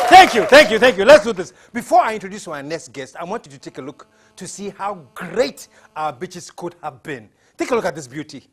Thank you. Let's do this. Before I introduce my next guest, I want you to take a look to see how great our beaches could have been. Take a look at this beauty.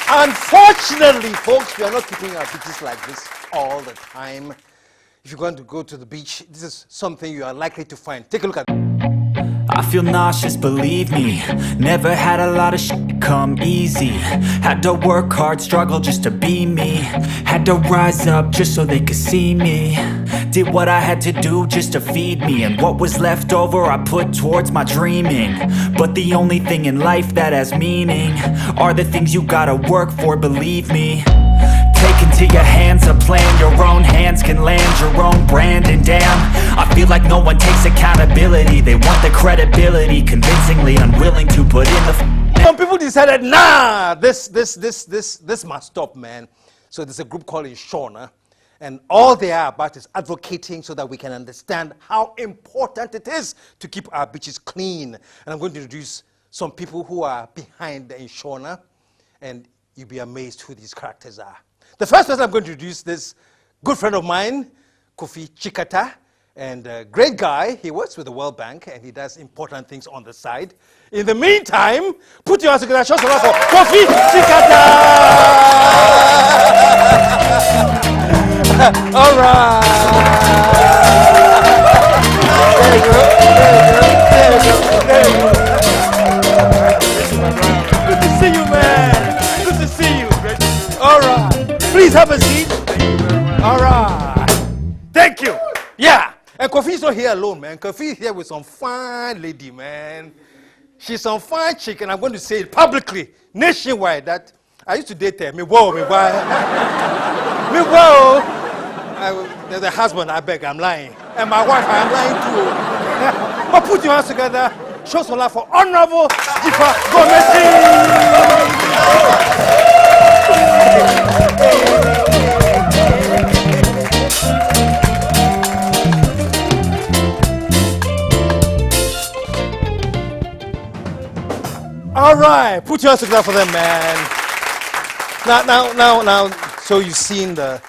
Unfortunately, folks, we are not keeping our beaches like this all the time. If you're going to go to the beach, this is something you are likely to find. Take a look at it. I feel nauseous, believe me. Never had a lot of shit come easy. Had to work hard, struggle just to be me. Had to rise up just so they could see me. Did what I had to do just to feed me. And what was left over I put towards my dreaming. But the only thing in life that has meaning are the things you gotta work for, believe me. Take into your hands a plan. Your own hands can land your own brand. And damn, I feel like no one takes accountability. They want the credibility, convincingly unwilling to put in the Some people decided, nah, this must stop, man. So there's a group called InShauna, and all they are about is advocating so that we can understand how important it is to keep our beaches clean. And I'm going to introduce some people who are behind the InShauna, and you'll be amazed who these characters are. The first person I'm going to introduce, this good friend of mine, Kofi Tsikata, and a great guy. He works with the World Bank, and he does important things on the side. In the meantime, put your hands together. Show some love for Kofi Tsikata! All right. There you go. Good to see you, man. Good to see you. All right. Please have a seat. Thank you very much. All right. Thank you. Yeah. And Kofi is not here alone, man. Kofi is here with some fine lady, man. She's some fine chick, and I'm going to say it publicly, nationwide, that I used to date her. Me whoa. There's a husband, I beg, I'm lying. And my wife, I'm lying too. But put your hands together. Show some love for Abla Dzifa Gomashie. All right, put your hands together for them, man. Now. So you've seen the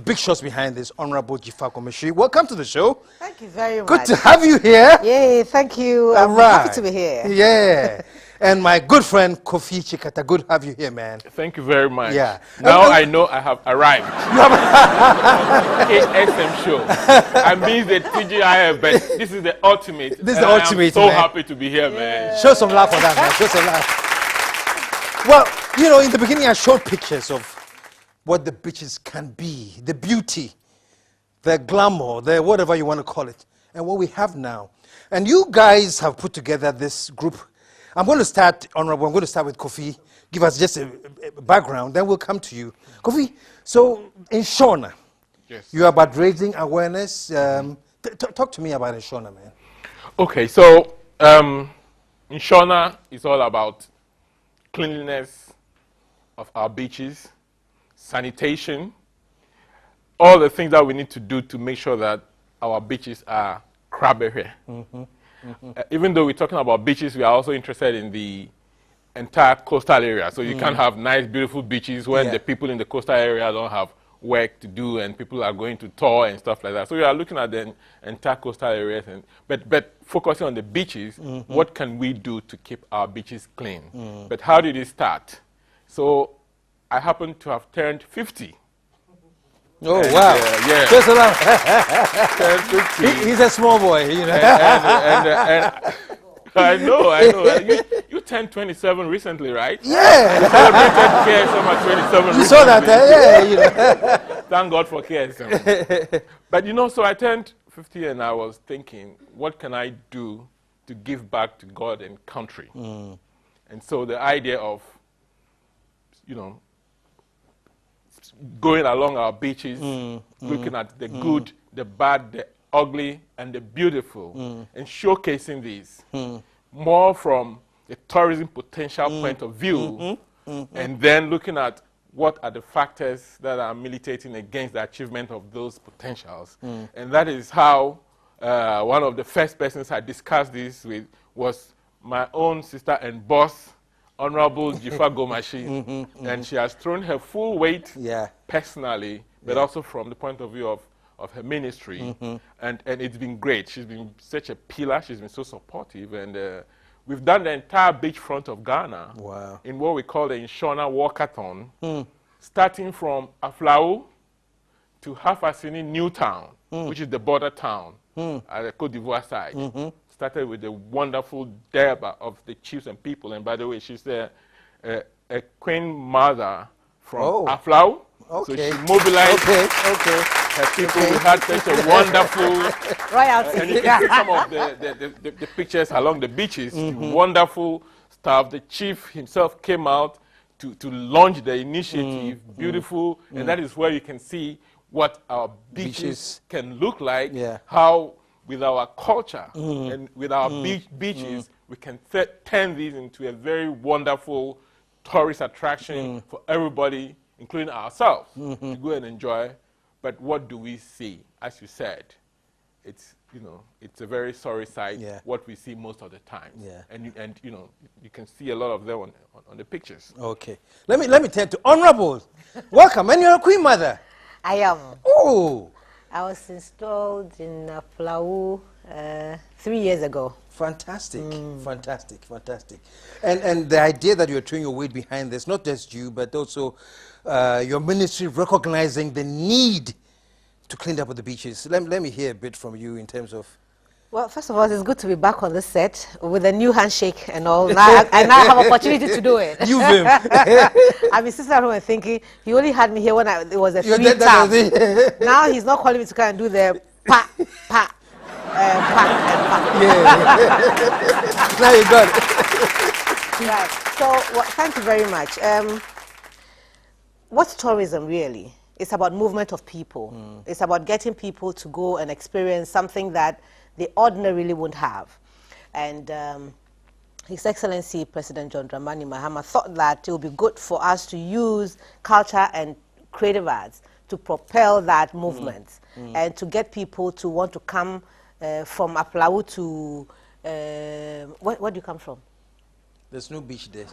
big shots behind this, Abla Dzifa Gomashie. Welcome to the show. Thank you very much. Good to have you here. Yay, thank you. I'm happy to be here. Yeah. And my good friend Kofi Tsikata, good to have you here, man. Thank you very much. Yeah. Now I know I have arrived. KSM show. I miss the TGIF, but this is the ultimate. This is the ultimate, I'm so man. happy to be here, man. Show some love for that, man. Show some love. Well, you know, in the beginning I showed pictures of what the beaches can be, the beauty, the glamour, the whatever you want to call it, and what we have now. And you guys have put together this group. I'm going to start, Honorable, I'm going to start with Kofi. Give us just a background, then we'll come to you. Kofi, so InShauna, Yes. you are about raising awareness. Talk to me about InShauna, man. Okay, so InShauna is all about cleanliness of our beaches, sanitation, all the things that we need to do to make sure that our beaches are crabbery. Even though we're talking about beaches, we are also interested in the entire coastal area. So you can't have nice, beautiful beaches when the people in the coastal area don't have work to do and people are going to tour and stuff like that. So we are looking at the entire coastal areas, and but focusing on the beaches, what can we do to keep our beaches clean? But how did it start? So I happen to have turned 50. Oh, And, wow. yeah. Just a lot. Turned 50. He's a small boy, you know. and I know. You turned 27 recently, right? Yeah. You celebrated KSM at 27 You recently. saw that, yeah, you know. Thank God for KSM. But you know, so I turned 50 and I was thinking, what can I do to give back to God and country? And so the idea of, you know, going along our beaches, looking at the good, the bad, the ugly, and the beautiful, and showcasing these more from a tourism potential point of view, and then looking at what are the factors that are militating against the achievement of those potentials. And that is how one of the first persons I discussed this with was my own sister and boss, Honorable Dzifa Gomashie, and she has thrown her full weight personally, but also from the point of view of her ministry, and it's been great. She's been such a pillar. She's been so supportive, and we've done the entire beachfront of Ghana in what we call the InShauna Workathon, starting from Aflao to Hafasini Newtown, which is the border town at the Côte d'Ivoire side. Started with the wonderful Derba of the chiefs and people. And by the way, she's a queen mother from Aflao. So she mobilized her people. We had such a wonderful royalty. And you can see some of the pictures along the beaches. Wonderful stuff. The chief himself came out to launch the initiative. Beautiful. And that is where you can see what our beaches can look like. How with our culture and with our beaches, we can turn these into a very wonderful tourist attraction for everybody, including ourselves, to go and enjoy. But what do we see? As you said, it's, you know, it's a very sorry sight, what we see most of the time. And you know, you can see a lot of them on the pictures. Okay. Let me turn to Honorable. Welcome, and you're a queen mother. I am. Oh. I was installed in Aflao 3 years ago. Fantastic, fantastic, fantastic. And the idea that you're throwing your weight behind this, not just you, but also your ministry recognizing the need to clean up the beaches. Let me hear a bit from you in terms of... Well, first of all, it's good to be back on the set with a new handshake and all. Now, I now have opportunity to do it. You've been. I'm sitting at home and thinking, he only had me here when it was a free time. Now he's not calling me to come and do the pa, pa, pa, and pa. Yeah. Now you got it. Right. So, well, thank you very much. What's tourism really? It's about movement of people. It's about getting people to go and experience something that they ordinarily wouldn't have. And His Excellency President John Dramani Mahama thought that it would be good for us to use culture and creative arts to propel that movement and to get people to want to come from Aflao to... where do you come from? There's no beach there.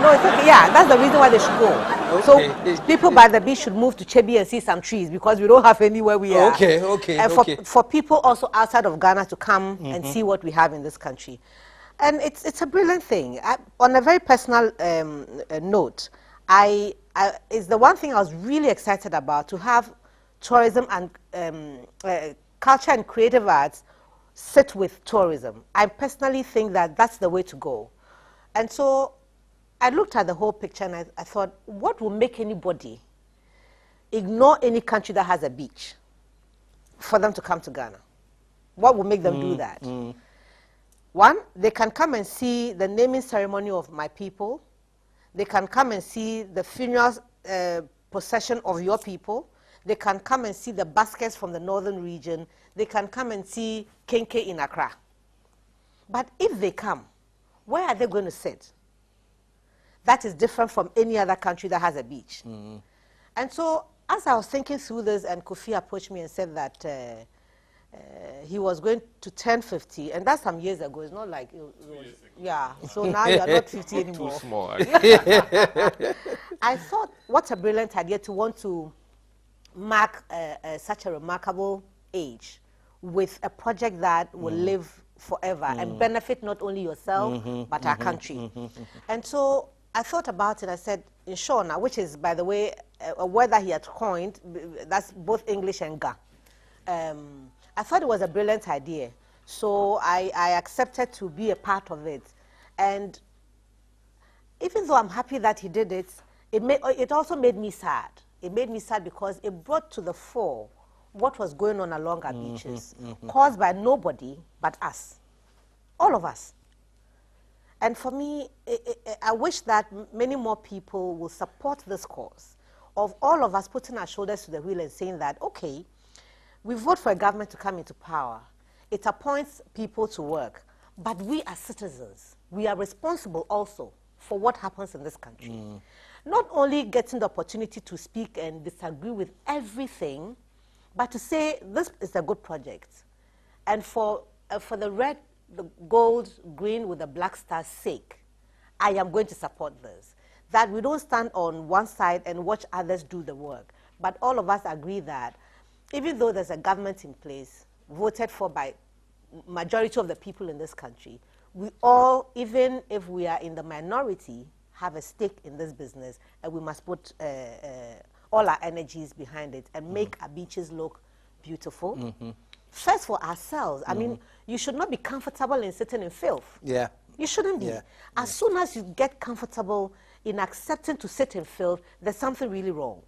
No, it's okay. Yeah, that's the reason why they should go. So people by the beach should move to Chebi and see some trees because we don't have anywhere we are. And for people also outside of Ghana to come and see what we have in this country. And it's a brilliant thing. On a very personal note, it's the one thing I was really excited about, to have tourism and culture and creative arts sit with tourism. I personally think that that's the way to go. And so I looked at the whole picture and I thought, what will make anybody ignore any country that has a beach for them to come to Ghana? What will make them do that? One, they can come and see the naming ceremony of my people. They can come and see the funeral procession of your people. They can come and see the baskets from the northern region. They can come and see Kenke in Accra. But if they come, where are they going to sit? That is different from any other country that has a beach. And so, as I was thinking through this, and Kofi approached me and said that he was going to turn 50, and that's some years ago. It's not like... yeah, so now you're not 50 anymore. Too small. I thought, what a brilliant idea to want to mark such a remarkable age with a project that will live forever and benefit not only yourself, but our country. And so I thought about it. I said, InShauna, which is, by the way, a word that he had coined, that's both English and Ga. I thought it was a brilliant idea. So I accepted to be a part of it. And even though I'm happy that he did it, it also made me sad. It made me sad because it brought to the fore what was going on along our beaches, caused by nobody but us, all of us. And for me, I wish that many more people will support this cause of all of us putting our shoulders to the wheel and saying that, okay, we vote for a government to come into power. It appoints people to work. But we as citizens, we are responsible also for what happens in this country. Not only getting the opportunity to speak and disagree with everything, but to say this is a good project. And for the red, the gold, green with the black star's sake, I am going to support this. That we don't stand on one side and watch others do the work. But all of us agree that even though there's a government in place, voted for by majority of the people in this country, we all, even if we are in the minority, have a stake in this business, and we must put all our energies behind it and make our beaches look beautiful. First for ourselves. I mean, you should not be comfortable in sitting in filth. Yeah. You shouldn't be. As soon as you get comfortable in accepting to sit in filth, there's something really wrong.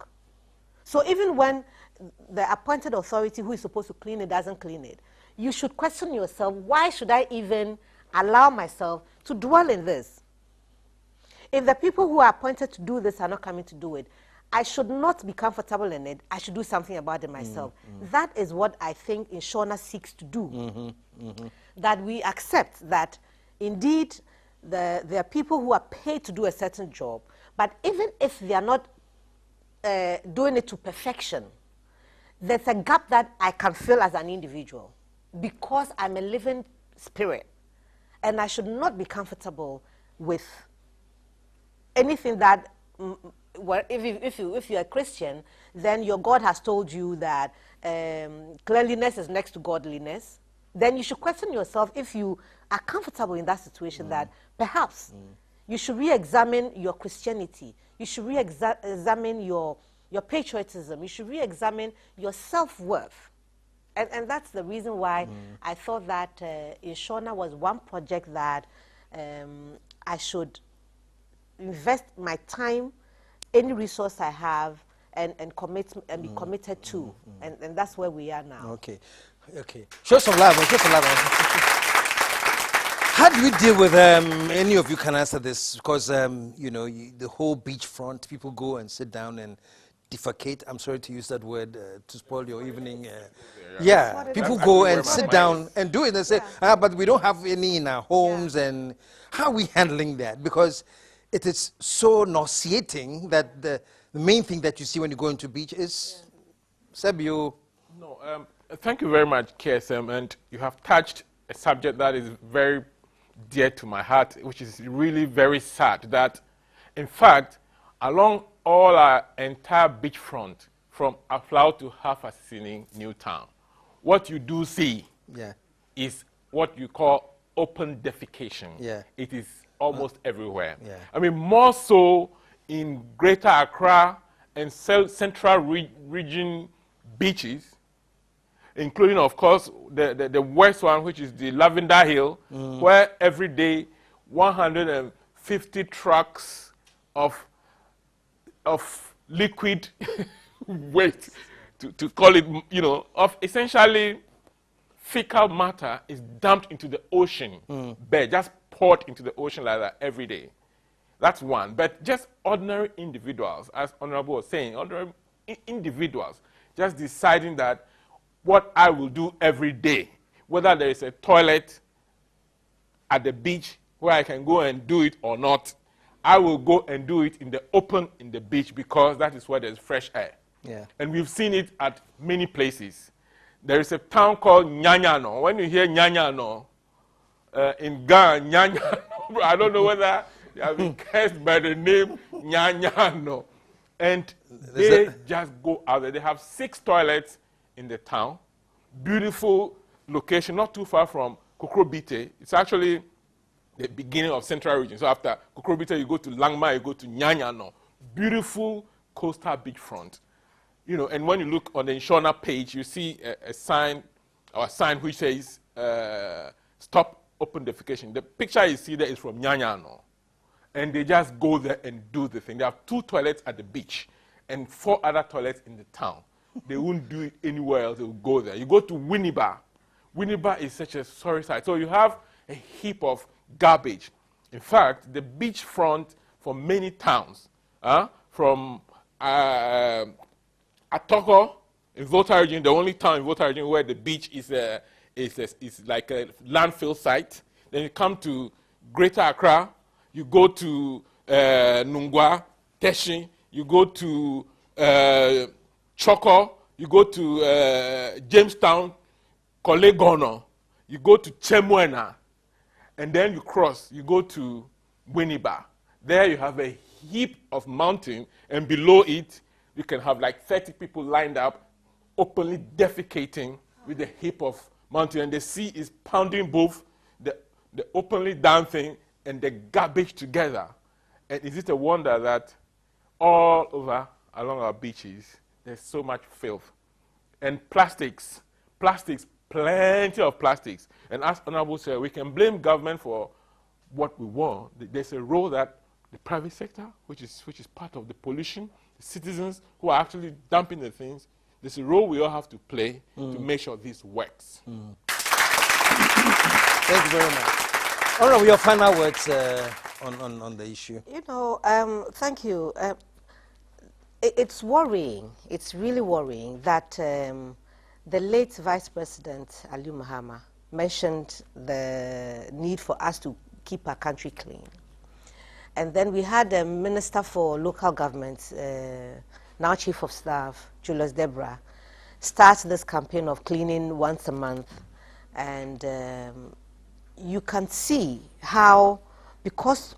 So even when the appointed authority who is supposed to clean it doesn't clean it, you should question yourself, why should I even allow myself to dwell in this? If the people who are appointed to do this are not coming to do it, I should not be comfortable in it. I should do something about it myself. That is what I think InShauna seeks to do. That we accept that indeed there are people who are paid to do a certain job, but even if they are not doing it to perfection, there's a gap that I can fill as an individual because I'm a living spirit, and I should not be comfortable with anything that, well, if you're a Christian, then your God has told you that cleanliness is next to godliness. Then you should question yourself if you are comfortable in that situation, that perhaps you should re-examine your Christianity. You should re-examine your patriotism. You should re-examine your self-worth. And that's the reason why I thought that InShauna was one project that I should invest my time, any resource I have, and commit and be committed to. And that's where we are now. Okay. Show some love. How do you deal with, any of you can answer this, because, the whole beachfront, people go and sit down and defecate. I'm sorry to use that word to spoil your evening. People go and sit down and do it and say, but we don't have any in our homes. And how are we handling that? Because it is so nauseating that the main thing that you see when you go into beach is Sebio. No, thank you very much, KSM. And you have touched a subject that is very dear to my heart, which is really very sad that, in fact, along all our entire beachfront, from Aflau to Hafasini, Newtown, what you do see is what you call open defecation. It is almost everywhere. I mean, more so in Greater Accra and Central Region beaches, including, of course, the worst one, which is the Lavender Hill, where every day 150 trucks of liquid waste, to call it, of essentially fecal matter is dumped into the ocean bed, just poured into the ocean like that every day. That's one. But just ordinary individuals, as Honorable was saying, ordinary individuals just deciding that what I will do every day, whether there is a toilet at the beach where I can go and do it or not, I will go and do it in the open in the beach because that is where there's fresh air. And we've seen it at many places. There is a town called Nyanyano. When you hear Nyanyano, in Ghana, Nyanyano, I don't know whether they have been cursed by the name Nyanyano. And they just go out there. They have 6 toilets in the town. Beautiful location, not too far from Kokrobite. It's actually the beginning of Central Region. So after Kokrobite, you go to Langma, you go to Nyanyano. Beautiful coastal beachfront. And when you look on the InShauna page, you see a sign which says, stop open defecation. The picture you see there is from Nyanyano. And they just go there and do the thing. They have 2 toilets at the beach and 4 other toilets in the town. They won't do it anywhere else. They will go there. You go to Winneba. Winneba is such a sorry sight. So you have a heap of garbage. In fact, the beachfront for many towns, from Atoko in Volta region, the only town in Volta region where the beach is like a landfill site. Then you come to Greater Accra, you go to Nungwa, Teshin, you go to Choko, you go to Jamestown, Kolegono, you go to Chemwena, and then you cross, you go to Winneba. There you have a heap of mountain, and below it, you can have like 30 people lined up, openly defecating with a heap of mountain, and the sea is pounding both the openly dancing and the garbage together. And is it a wonder that all over along our beaches, there's so much filth? And plastics, plenty of plastics. And as Honorable said, we can blame government for what we want. There's a role that the private sector, which is part of the pollution, the citizens who are actually dumping the things, there's a role we all have to play to make sure this works. Thank you very much. Honorable, your final words on the issue. You know, thank you. It's worrying. It's really worrying that the late Vice President Ali Mahama mentioned the need for us to keep our country clean. And then we had the Minister for Local Government, now Chief of Staff, Julius Debra, start this campaign of cleaning once a month. And you can see how, because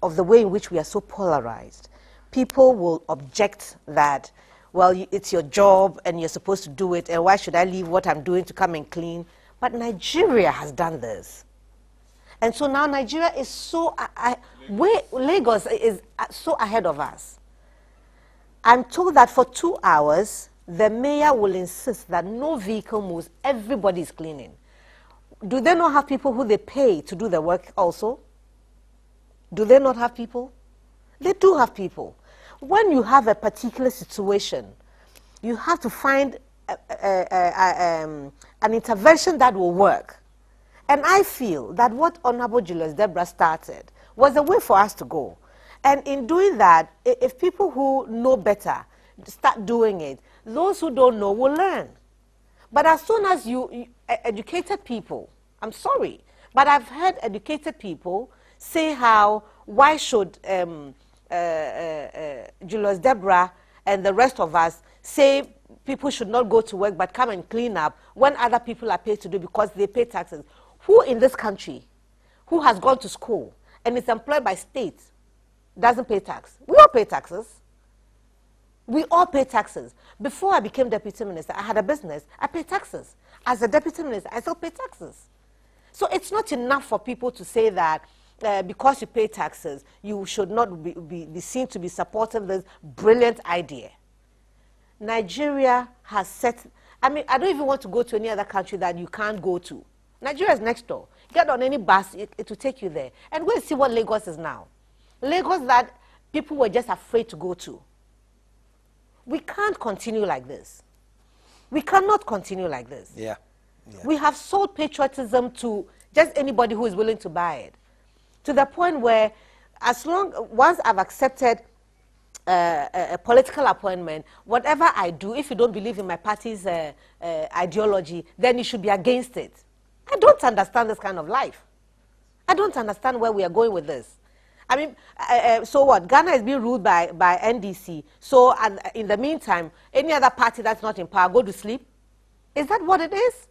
of the way in which we are so polarized, people will object that, well, it's your job and you're supposed to do it, and why should I leave what I'm doing to come and clean? But Nigeria has done this. And so now Nigeria is so, Lagos is so ahead of us. I'm told that for 2 hours, the mayor will insist that no vehicle moves, everybody is cleaning. Do they not have people who they pay to do the work also? Do they not have people? They do have people. When you have a particular situation, you have to find an intervention that will work. And I feel that what Honorable Julius Debra started was a way for us to go. And in doing that, if people who know better start doing it, those who don't know will learn. But as soon as you educated people, I'm sorry, but I've heard educated people say how, why should Julius Debra and the rest of us say people should not go to work but come and clean up when other people are paid to do because they pay taxes. Who in this country who has gone to school and is employed by state doesn't pay tax? We all pay taxes. We all pay taxes. Before I became deputy minister, I had a business. I pay taxes. As a deputy minister, I still pay taxes. So it's not enough for people to say that because you pay taxes, you should not be seen to be supporting this brilliant idea. Nigeria has set, I mean, I don't even want to go to any other country that you can't go to. Nigeria is next door. Get on any bus, it will take you there. And we'll see what Lagos is now. Lagos that people were just afraid to go to. We can't continue like this. We cannot continue like this. Yeah. We have sold patriotism to just anybody who is willing to buy it. To the point where, once I've accepted a political appointment, whatever I do, if you don't believe in my party's ideology, then you should be against it. I don't understand this kind of life. I don't understand where we are going with this. I mean, so what? Ghana is being ruled by NDC. So in the meantime, any other party that's not in power, go to sleep? Is that what it is?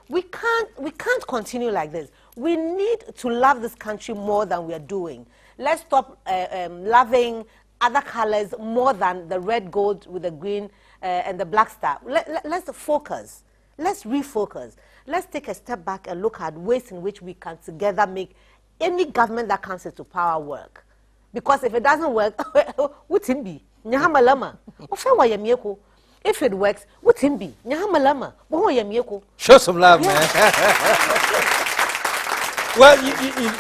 We can't continue like this. We need to love this country more than we are doing. Let's stop loving other colors more than the red, gold with the green and the black star. Let's focus. Let's refocus. Let's take a step back and look at ways in which we can together make any government that comes into power work. Because if it doesn't work, what him be? If it works, what him be? Show some love, man. Well,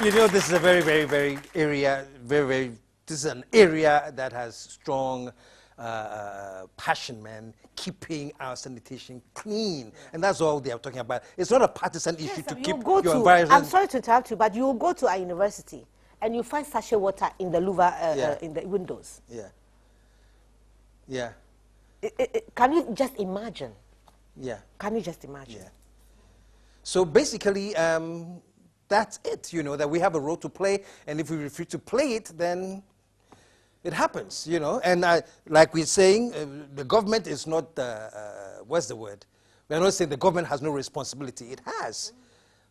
you know, this is a very, very, very area, this is an area that has strong passion, man, keeping our sanitation clean. And that's all they are talking about. It's not a partisan issue to keep your environment. I'm sorry to interrupt you, but you will go to our university and you find sachet water in the louver, in the windows. Yeah. Yeah. Can you just imagine? Yeah. Can you just imagine? Yeah. So basically, that's it, you know, that we have a role to play, and if we refuse to play it, then it happens, you know. And like we're saying, the government is not, what's the word? We're not saying the government has no responsibility. It has.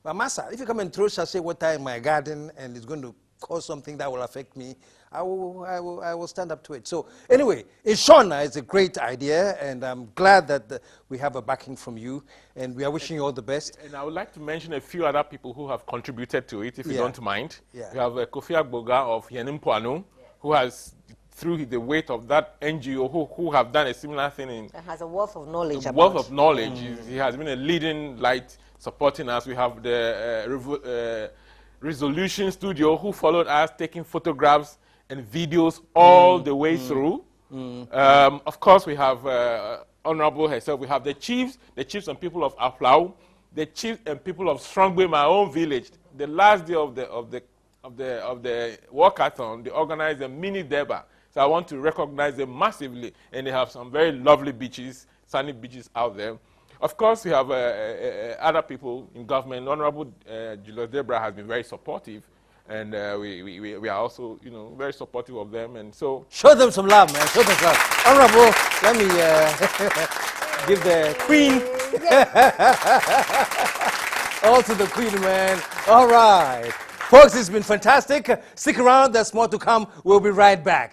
But Massa, if you come and throw sachet water in my garden and it's going to cause something that will affect me, I will stand up to it. So anyway, InShauna is a great idea, and I'm glad that we have a backing from you, and we are wishing you all the best. And I would like to mention a few other people who have contributed to it, if you don't mind. Yeah. We have Kofi Agboga of Yenimpoano, who has, through the weight of that NGO, who have done a similar thing. And has a wealth of knowledge. He has been a leading light supporting us. We have the Resolution Studio, who followed us, taking photographs and videos all the way through. Of course, we have Honorable herself. We have the chiefs and people of Aflau, the chiefs and people of Strongway, my own village. The last day of the Workathon, they organized a mini Deba. So I want to recognize them massively, and they have some very lovely beaches, sunny beaches out there. Of course, we have other people in government. Honorable Julius Debra has been very supportive, and we are also, you know, very supportive of them. And so show them some love, man. Show them some love. Honorable, let me give the Queen. All to the Queen, man. All right, folks, it's been fantastic. Stick around. There's more to come. We'll be right back.